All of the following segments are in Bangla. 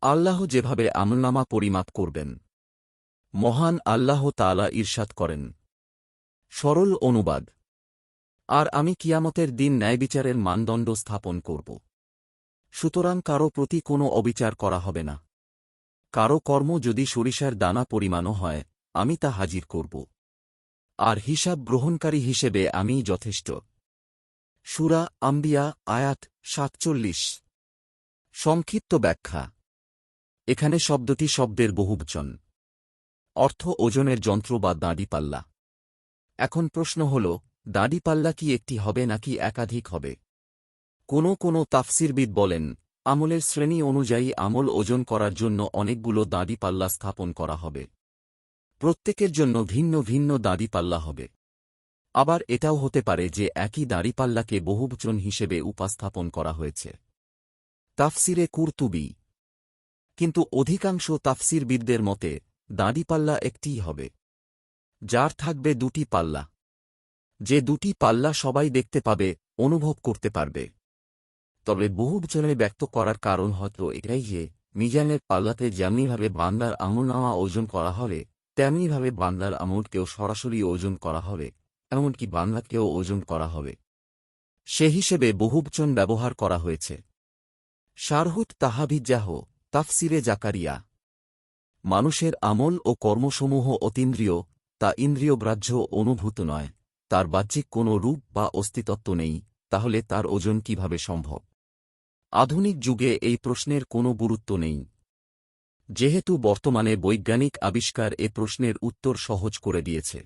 আল্লাহ যেভাবে আমলনামা পরিমাপ করবেন, মহান আল্লাহ তাআলা ইরশাদ করেন। সরল অনুবাদ। আর আমি কিয়ামতের দিন ন্যায়বিচারের মানদণ্ড স্থাপন করব। সুতরাং কারো প্রতি কোনো অবিচার করা হবে না। কারো কর্ম যদি সরিষার দানা পরিমাণও হয়, আমি তা হাজির করব। আর হিসাব গ্রহণকারী হিসেবে আমিই যথেষ্ট। সূরা আম্বিয়া আয়াত ৪৭। সংক্ষিপ্ত ব্যাখ্যা। এখানে শব্দটি শব্দের বহুবচন। অর্থ ওজনের যন্ত্র বা দাঁড়িপাল্লা। এখন প্রশ্ন হল, দাঁড়িপাল্লা কি একটি হবে নাকি একাধিক হবে? কোনো তাফসিরবিদ বলেন, আমলের শ্রেণী অনুযায়ী আমল ওজন করার জন্য অনেকগুলো দাঁড়িপাল্লা স্থাপন করা হবে। প্রত্যেকের জন্য ভিন্ন ভিন্ন দাঁড়িপাল্লা হবে। আবার এটাও হতে পারে যে একই দাঁড়িপাল্লাকে বহুবচন হিসেবে উপস্থাপন করা হয়েছে। তাফসিরে কুরতুবী। কিন্তু অধিকাংশ তাফসিরবিদদের মতে দাঁড়িপাল্লা একটিই হবে, যার থাকবে দুটি পাল্লা। যে দুটি পাল্লা সবাই দেখতে পাবে, অনুভব করতে পারবে। তবে বহুবচনে ব্যক্ত করার কারণ হয়তো এটাই যে, মিজানের পাল্লাতে যেমনিভাবে বান্দার আমলনামা ওজন করা হবে, তেমনিভাবে বান্দার আমলকেও সরাসরি ওজন করা হবে, এমনকি বান্দাকেও ওজন করা হবে। সে হিসেবে বহুবচন ব্যবহার করা হয়েছে। শারহুত তাহাবিজ্জাহ, তাফসিরে জাকারিয়া। মানুষের আমল ও কর্মসমূহ অতীন্দ্রিয়, তা ইন্দ্রিয়গ্রাহ্য অনুভূত নয়, তার বাহ্যিক কোনো রূপ বা অস্তিত্ব নেই, তাহলে তার ওজন কিভাবে সম্ভব? আধুনিক যুগে এই প্রশ্নের কোনো গুরুত্ব নেই, যেহেতু বর্তমানে বৈজ্ঞানিক আবিষ্কার এ প্রশ্নের উত্তর সহজ করে দিয়েছে।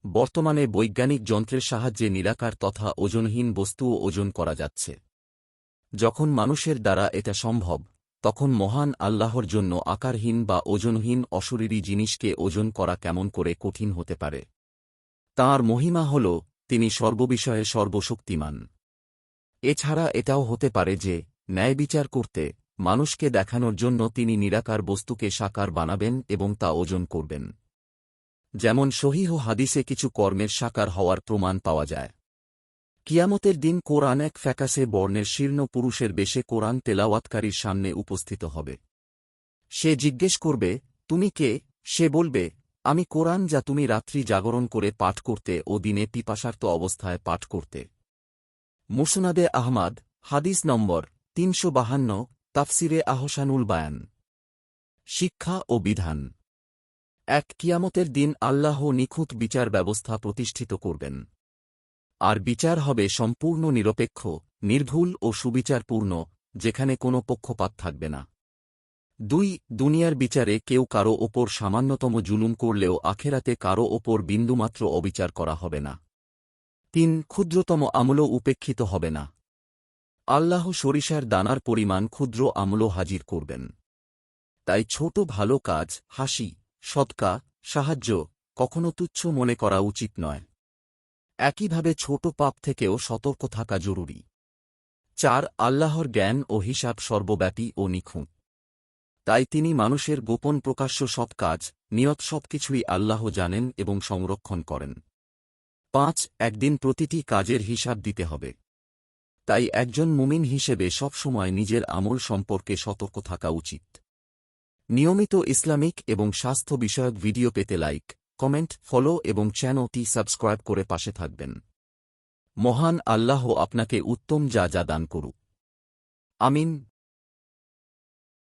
বর্তমানে বৈজ্ঞানিক যন্ত্রের সাহায্যে নিরাকার তথা ওজনহীন বস্তুও ওজন করা যাচ্ছে। যখন মানুষের দ্বারা এটা সম্ভব, তখন মহান আল্লাহর জন্য আকারহীন বা ওজনহীন অশরীরী জিনিসকে ওজন করা কেমন করে কঠিন হতে পারে? তাঁর মহিমা হল তিনি সর্ববিষয়ে সর্বশক্তিমান। এছাড়া এটাও হতে পারে যে, ন্যায়বিচার করতে, মানুষকে দেখানোর জন্য তিনি নিরাকার বস্তুকে সাকার বানাবেন এবং তা ওজন করবেন। যেমন সহিহ হাদিসে কিছু কর্মের সাকার হওয়ার প্রমাণ পাওয়া যায়। কিয়ামতের দিন কোরআন এক ফ্যাকাশে বর্ণের শীর্ণ পুরুষের বেশে কোরআন তেলাওয়াতকারীর সামনে উপস্থিত হবে। সে জিজ্ঞেস করবে, তুমি কে? সে বলবে, আমি কোরআন, যা তুমি রাত্রি জাগরণ করে পাঠ করতে ও দিনে পিপাসার্ত অবস্থায় পাঠ করতে। মুসনাদে আহমাদ, হাদিস নম্বর ৩৫২, তাফসিরে আহসানুল বায়ান। শিক্ষা ও বিধান। কিয়ামতের দিন আল্লাহ নিখুঁত বিচার ব্যবস্থা প্রতিষ্ঠিত করবেন। আর বিচার হবে সম্পূর্ণ নিরপেক্ষ, নির্ভুল ও সুবিচারপূর্ণ, যেখানে কোনো পক্ষপাত থাকবে না। দুনিয়ার বিচারে কেউ কারো ওপর সামান্যতম জুলুম করলেও আখেরাতে কারো ওপর বিন্দুমাত্র অবিচার করা হবে না। ক্ষুদ্রতম আমলও উপেক্ষিত হবে না। আল্লাহ সরিষার দানার পরিমাণ ক্ষুদ্র আমলও হাজির করবেন। তাই ছোট ভালো কাজ, হাসি, সদকা, সাহায্য কখনো তুচ্ছ মনে করা উচিত নয়। একইভাবে ছোট পাপ থেকেও সতর্ক থাকা জরুরি। আল্লাহর জ্ঞান ও হিসাব সর্বব্যাপী ও নিখুঁত। তাই তিনি মানুষের গোপন প্রকাশ্য সব কাজ, নিয়ত সবকিছুই আল্লাহ জানেন এবং সংরক্ষণ করেন। একদিন প্রতিটি কাজের হিসাব দিতে হবে। তাই একজন মুমিন হিসেবে সবসময় নিজের আমল সম্পর্কে সতর্ক থাকা উচিত। নিয়মিত ইসলামিক এবং স্বাস্থ্য বিষয়ক ভিডিও পেতে লাইক, কমেন্ট, ফলো এবং চ্যানেলটি সাবস্ক্রাইব করে পাশে থাকবেন। মহান আল্লাহ আপনাকে উত্তম যা দান করুক। আমিন।